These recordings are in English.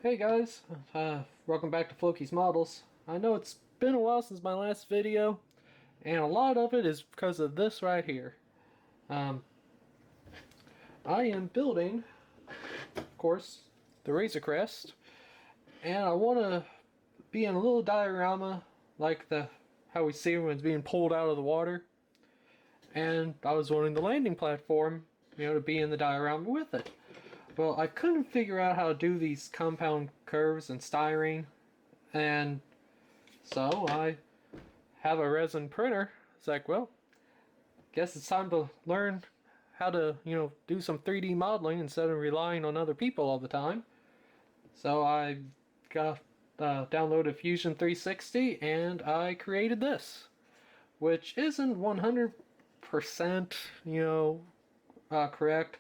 Hey guys, welcome back to Floki's Models. I know it's been a while since my last video, and a lot of it is because of this right here. I am building, of course, the Razor Crest, and I want to be in a little diorama like how we see when it's being pulled out of the water. And I was wanting the landing platform, to be in the diorama with it. Well, I couldn't figure out how to do these compound curves in styrene, and so I have a resin printer. It's like, well, guess it's time to learn how to, do some 3D modeling instead of relying on other people all the time. So I downloaded Fusion 360 and I created this, which isn't 100%, correct,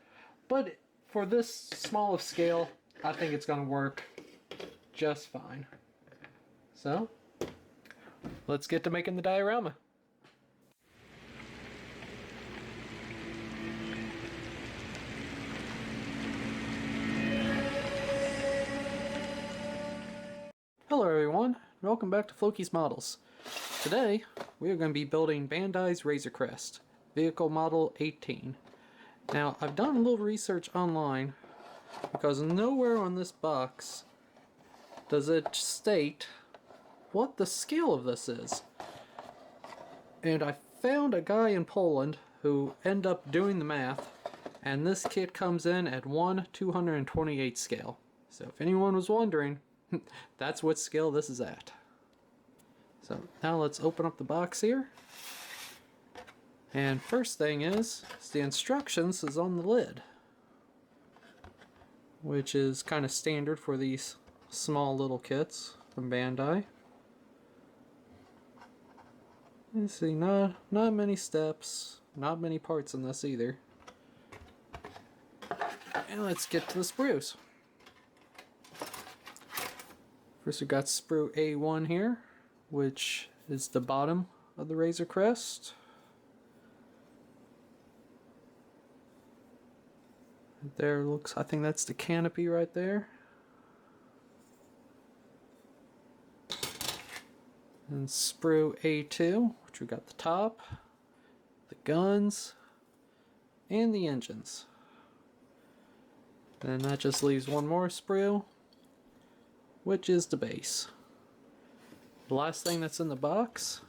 but for this small of scale, I think it's going to work just fine. So, let's get to making the diorama. Hello everyone, welcome back to Floki's Models. Today, we are going to be building Bandai's Razor Crest, vehicle model 18. Now, I've done a little research online, because nowhere on this box does it state what the scale of this is. And I found a guy in Poland who ended up doing the math, and this kit comes in at 1/228 scale. So if anyone was wondering, that's what scale this is at. So now let's open up the box here. And first thing is the instructions is on the lid, which is kind of standard for these small little kits from Bandai. You see, not many steps, not many parts in this either. And let's get to the sprues. First we got sprue A1 here, which is the bottom of the Razor Crest. There looks, I think that's the canopy right there. And sprue A2, which we got the top, the guns, and the engines. Then that just leaves one more sprue, which is the base. The last thing that's in the box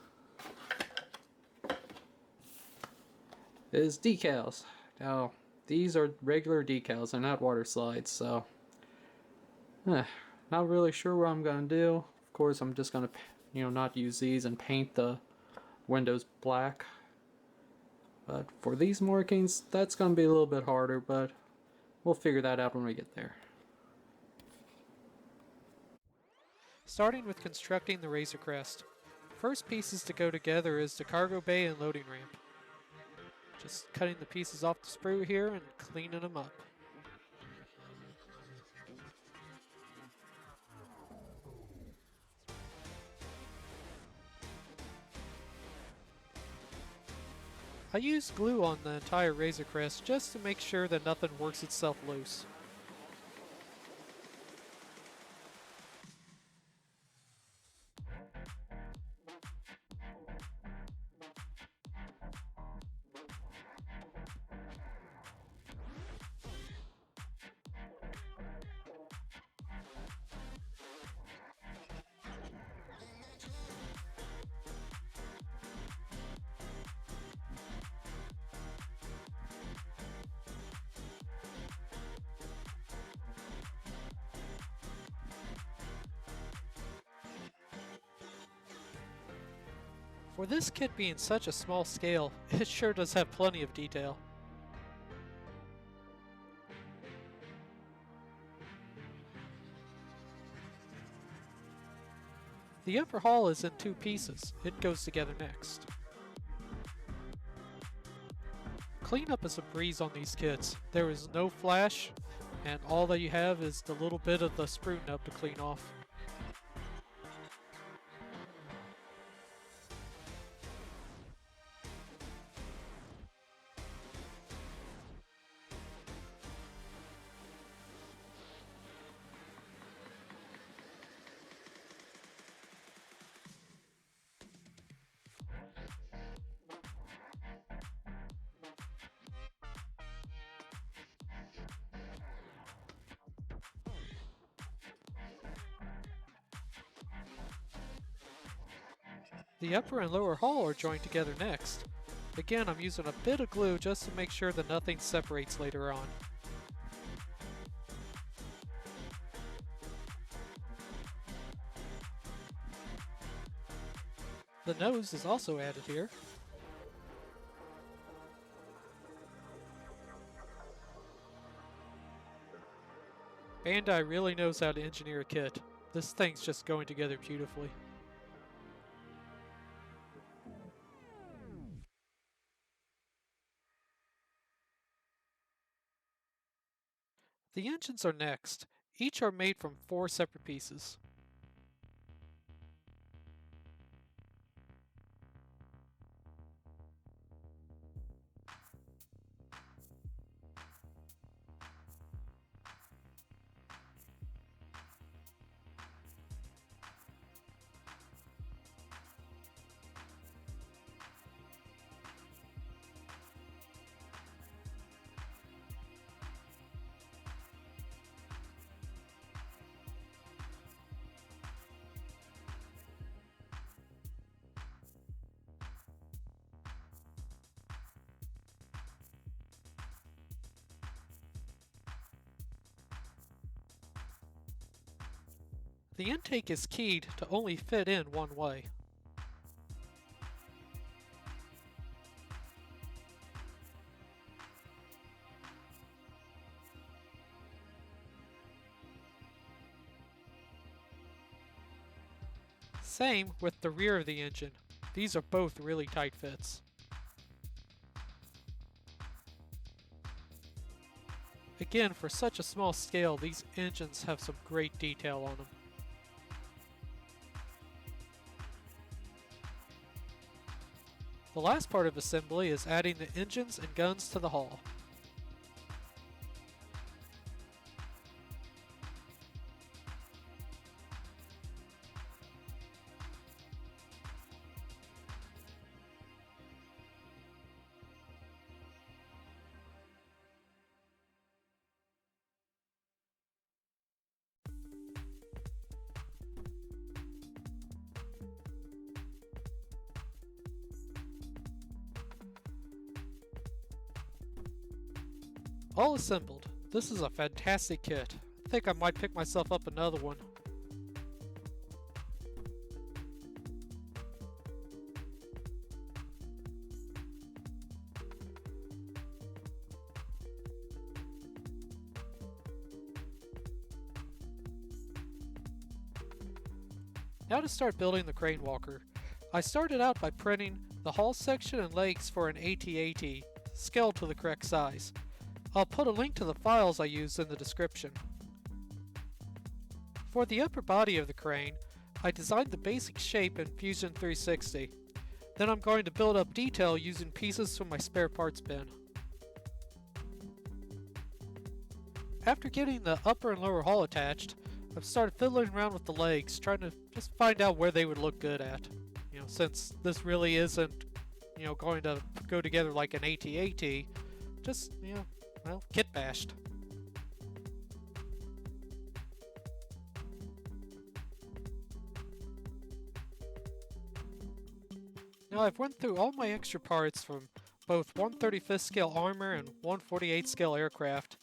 is decals. Now, these are regular decals, they're not water slides, so not really sure what I'm going to do. Of course, I'm just going to, not use these and paint the windows black. But for these markings, that's going to be a little bit harder, but we'll figure that out when we get there. Starting with constructing the Razor Crest. First pieces to go together is the cargo bay and loading ramp. Just cutting the pieces off the sprue here and cleaning them up. I used glue on the entire Razor Crest just to make sure that nothing works itself loose. For this kit being such a small scale, it sure does have plenty of detail. The upper hull is in two pieces. It goes together next. Cleanup is a breeze on these kits. There is no flash, and all that you have is the little bit of the sprue nub to clean off. The upper and lower hull are joined together next. Again, I'm using a bit of glue just to make sure that nothing separates later on. The nose is also added here. Bandai really knows how to engineer a kit. This thing's just going together beautifully. The engines are next. Each are made from 4 separate pieces. The intake is keyed to only fit in one way. Same with the rear of the engine. These are both really tight fits. Again, for such a small scale, these engines have some great detail on them. The last part of assembly is adding the engines and guns to the hull. All assembled. This is a fantastic kit. I think I might pick myself up another one. Now to start building the crane walker. I started out by printing the hull section and legs for an AT-AT, scaled to the correct size. I'll put a link to the files I used in the description. For the upper body of the crane, I designed the basic shape in Fusion 360. Then I'm going to build up detail using pieces from my spare parts bin. After getting the upper and lower hull attached, I've started fiddling around with the legs, trying to just find out where they would look good at. Since this really isn't, going to go together like an AT-AT, just, kit bashed. Now I've run through all my extra parts from both 1/35th scale armor and 1/48 scale aircraft,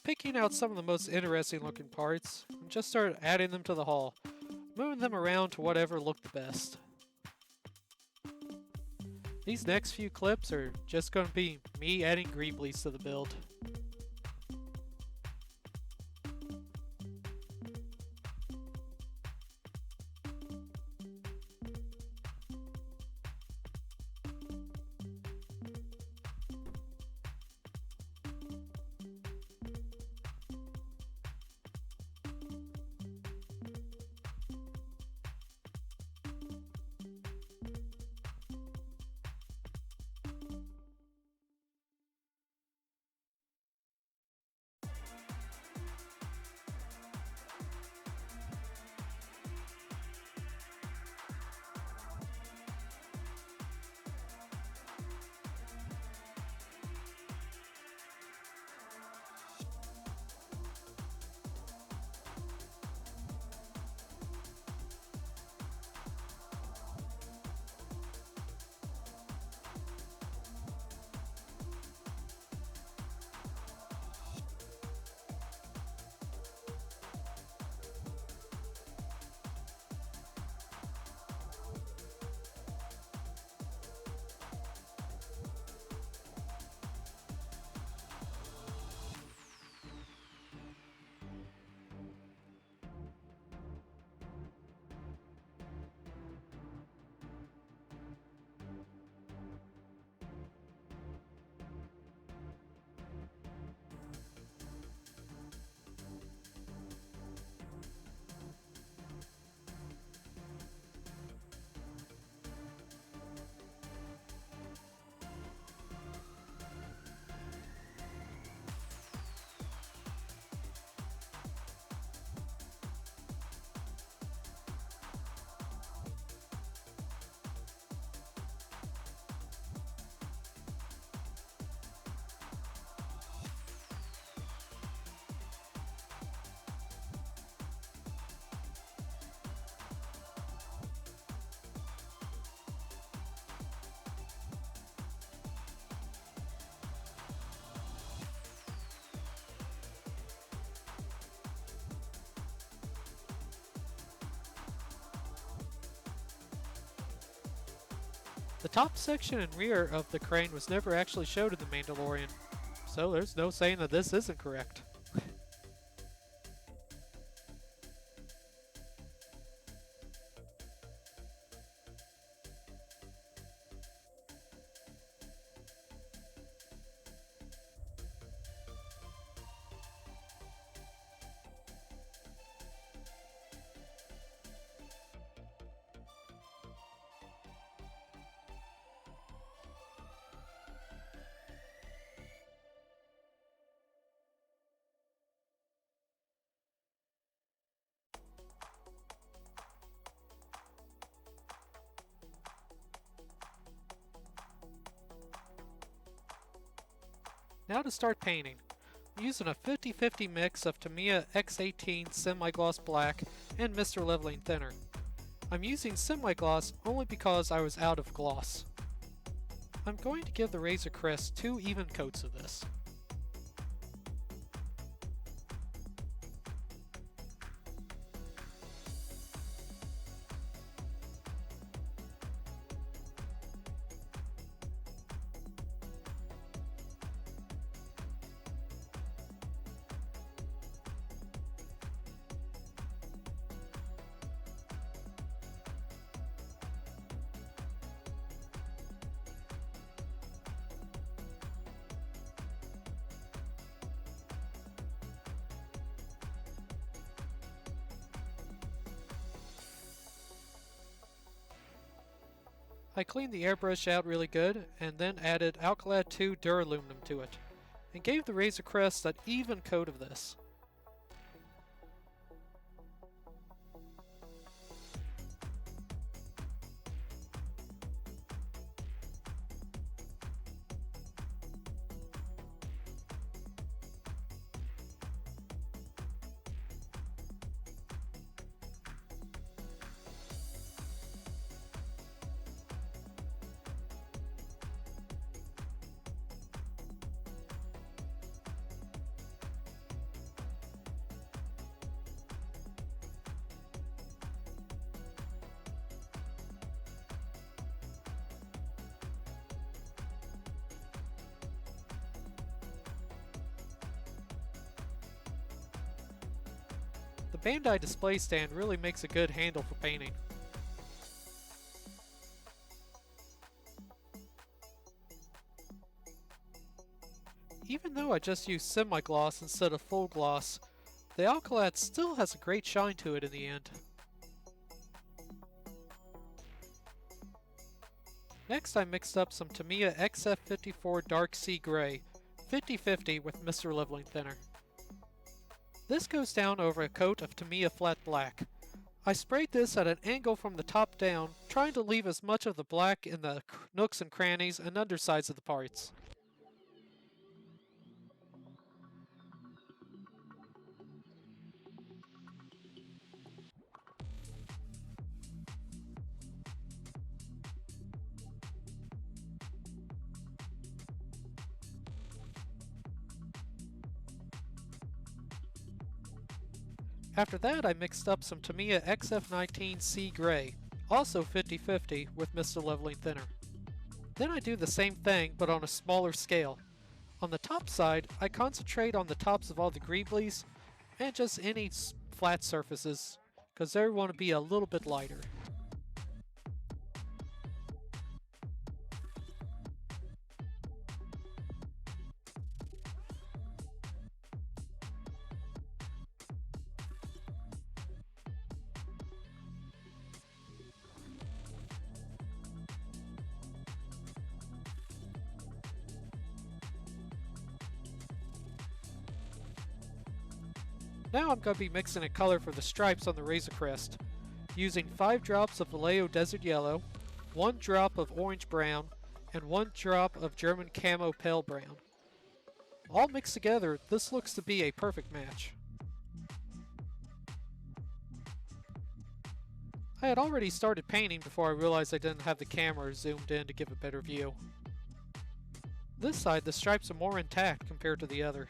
picking out some of the most interesting looking parts, and just started adding them to the hull, moving them around to whatever looked the best. These next few clips are just going to be me adding greeblies to the build. The top section and rear of the crane was never actually showed in The Mandalorian, so there's no saying that this isn't correct. Now to start painting. I'm using a 50-50 mix of Tamiya X18 semi-gloss black and Mr. Leveling Thinner. I'm using semi-gloss only because I was out of gloss. I'm going to give the Razor Crest 2 even coats of this. I cleaned the airbrush out really good and then added Alcalad 2 Duraluminum to it, and gave the Razor Crest that even coat of this. The Bandai display stand really makes a good handle for painting. Even though I just used semi-gloss instead of full gloss, the Alcalad still has a great shine to it in the end. Next I mixed up some Tamiya XF54 Dark Sea Gray, 50-50 with Mr. Leveling Thinner. This goes down over a coat of Tamiya Flat Black. I sprayed this at an angle from the top down, trying to leave as much of the black in the nooks and crannies and undersides of the parts. After that I mixed up some Tamiya XF19 Sea Gray, also 50-50 with Mr. Leveling Thinner. Then I do the same thing but on a smaller scale. On the top side, I concentrate on the tops of all the greeblies and just any flat surfaces, because they want to be a little bit lighter. Now I'm going to be mixing a color for the stripes on the Razor Crest, using 5 drops of Vallejo Desert Yellow, 1 drop of Orange Brown, and 1 drop of German Camo Pale Brown. All mixed together, this looks to be a perfect match. I had already started painting before I realized I didn't have the camera zoomed in to give a better view. This side, the stripes are more intact compared to the other.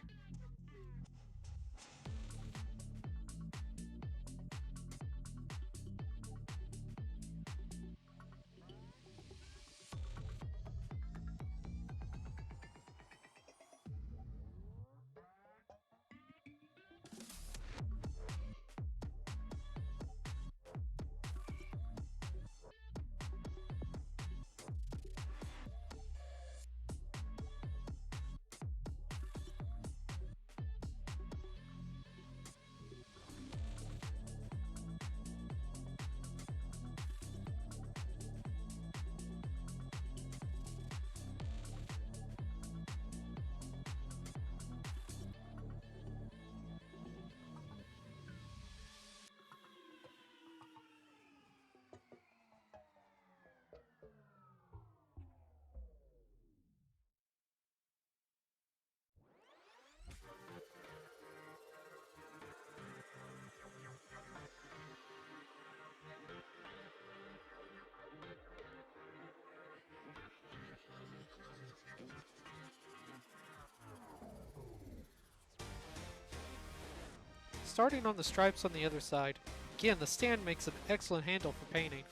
starting on the stripes on the other side. Again, the stand makes an excellent handle for painting.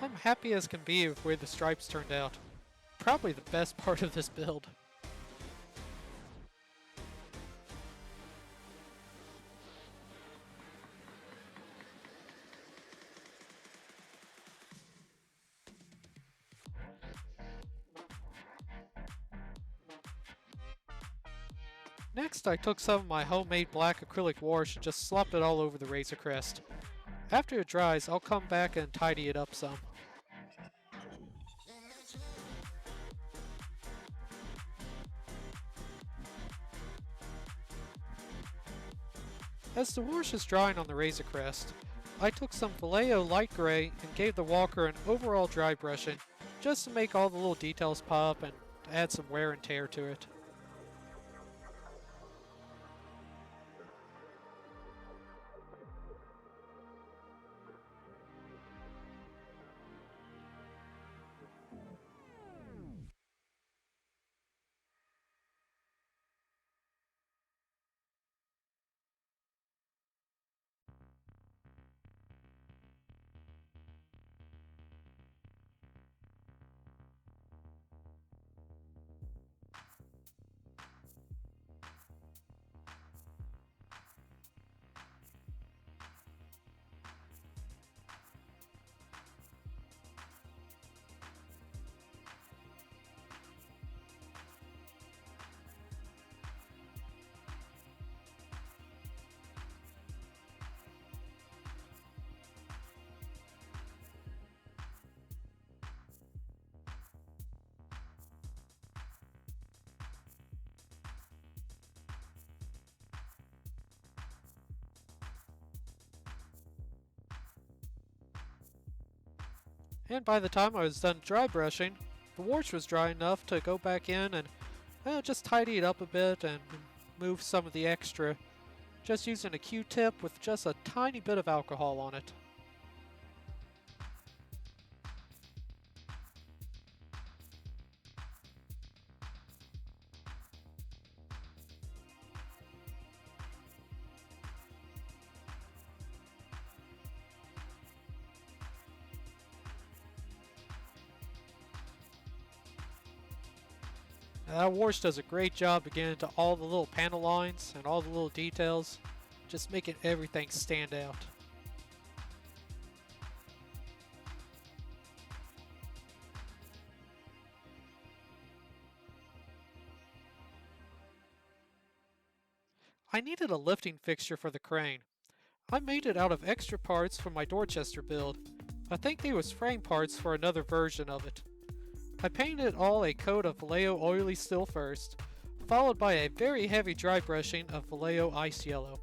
I'm happy as can be with where the stripes turned out. Probably the best part of this build. Next, I took some of my homemade black acrylic wash and just slopped it all over the Razor Crest. After it dries, I'll come back and tidy it up some. As the wash is drying on the Razor Crest, I took some Vallejo light gray and gave the walker an overall dry brushing, just to make all the little details pop and add some wear and tear to it. And by the time I was done dry brushing, the wash was dry enough to go back in and just tidy it up a bit and move some of the extra, just using a Q-tip with just a tiny bit of alcohol on it. That wash does a great job of getting into all the little panel lines and all the little details, just making everything stand out. I needed a lifting fixture for the crane. I made it out of extra parts from my Dorchester build. I think they was frame parts for another version of it. I painted all a coat of Vallejo Oily Steel first, followed by a very heavy dry brushing of Vallejo Ice Yellow.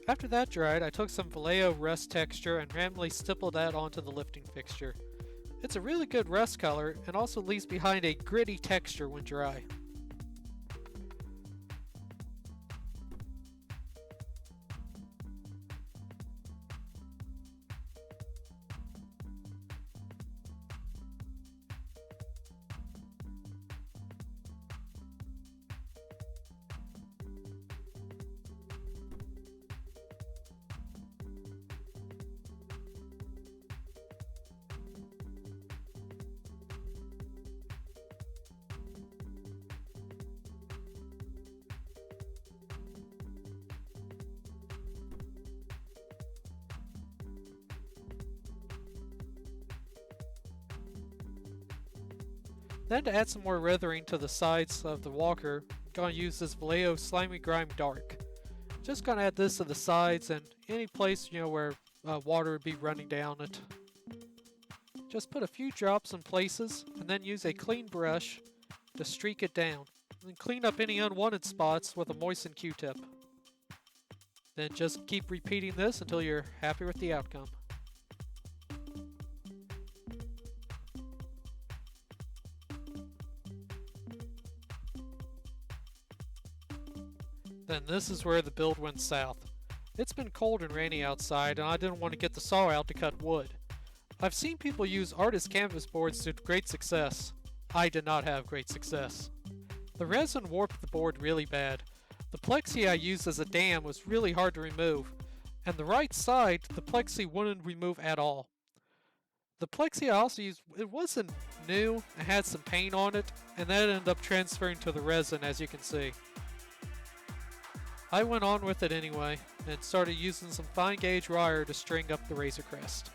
After that dried, I took some Vallejo Rust texture and randomly stippled that onto the lifting fixture. It's a really good rust color and also leaves behind a gritty texture when dry. Then to add some more weathering to the sides of the walker, gonna use this Vallejo Slimy Grime Dark. Just gonna add this to the sides and any place where water would be running down it. Just put a few drops in places and then use a clean brush to streak it down. And clean up any unwanted spots with a moistened Q-tip. Then just keep repeating this until you're happy with the outcome. Then this is where the build went south. It's been cold and rainy outside and I didn't want to get the saw out to cut wood. I've seen people use artist canvas boards to great success. I did not have great success. The resin warped the board really bad. The plexi I used as a dam was really hard to remove, and the right side, the plexi wouldn't remove at all. The plexi I also used, it wasn't new, it had some paint on it, and that ended up transferring to the resin as you can see. I went on with it anyway, and started using some fine gauge wire to string up the Razor Crest.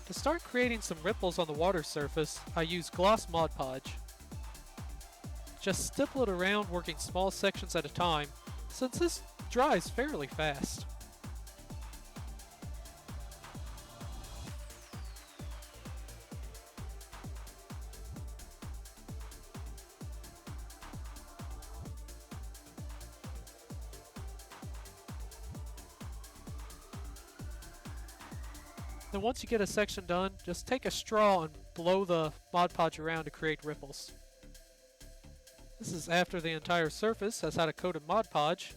To start creating some ripples on the water surface, I use gloss Mod Podge. Just stipple it around, working small sections at a time, since this dries fairly fast. Then once you get a section done, just take a straw and blow the Mod Podge around to create ripples. This is after the entire surface has had a coat of Mod Podge.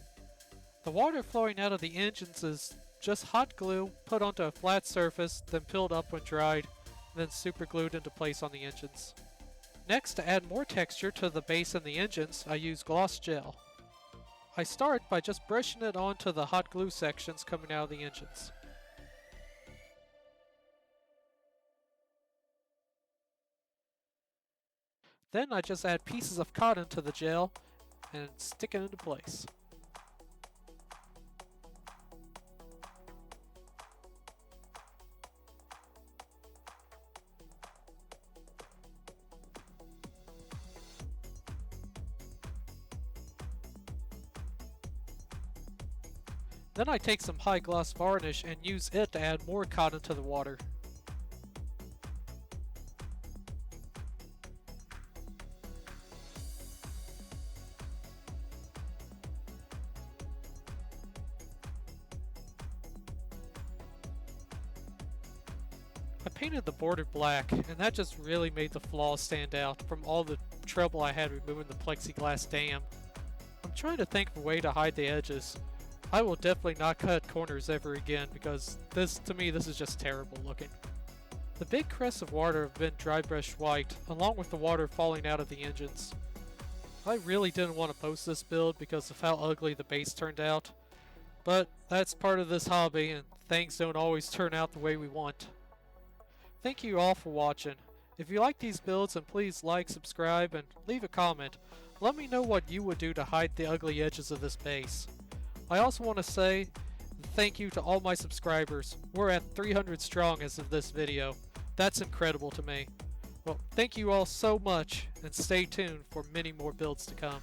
The water flowing out of the engines is just hot glue put onto a flat surface, then peeled up when dried, and then super glued into place on the engines. Next, to add more texture to the base and the engines, I use gloss gel. I start by just brushing it onto the hot glue sections coming out of the engines. Then I just add pieces of cotton to the gel and stick it into place. Then I take some high gloss varnish and use it to add more cotton to the water. I painted the border black, and that just really made the flaws stand out from all the trouble I had removing the plexiglass dam. I'm trying to think of a way to hide the edges. I will definitely not cut corners ever again because to me this is just terrible looking. The big crests of water have been dry brushed white, along with the water falling out of the engines. I really didn't want to post this build because of how ugly the base turned out, but that's part of this hobby and things don't always turn out the way we want. Thank you all for watching. If you like these builds, then please like, subscribe, and leave a comment. Let me know what you would do to hide the ugly edges of this base. I also want to say thank you to all my subscribers. We're at 300 strong as of this video. That's incredible to me. Well, thank you all so much, and stay tuned for many more builds to come.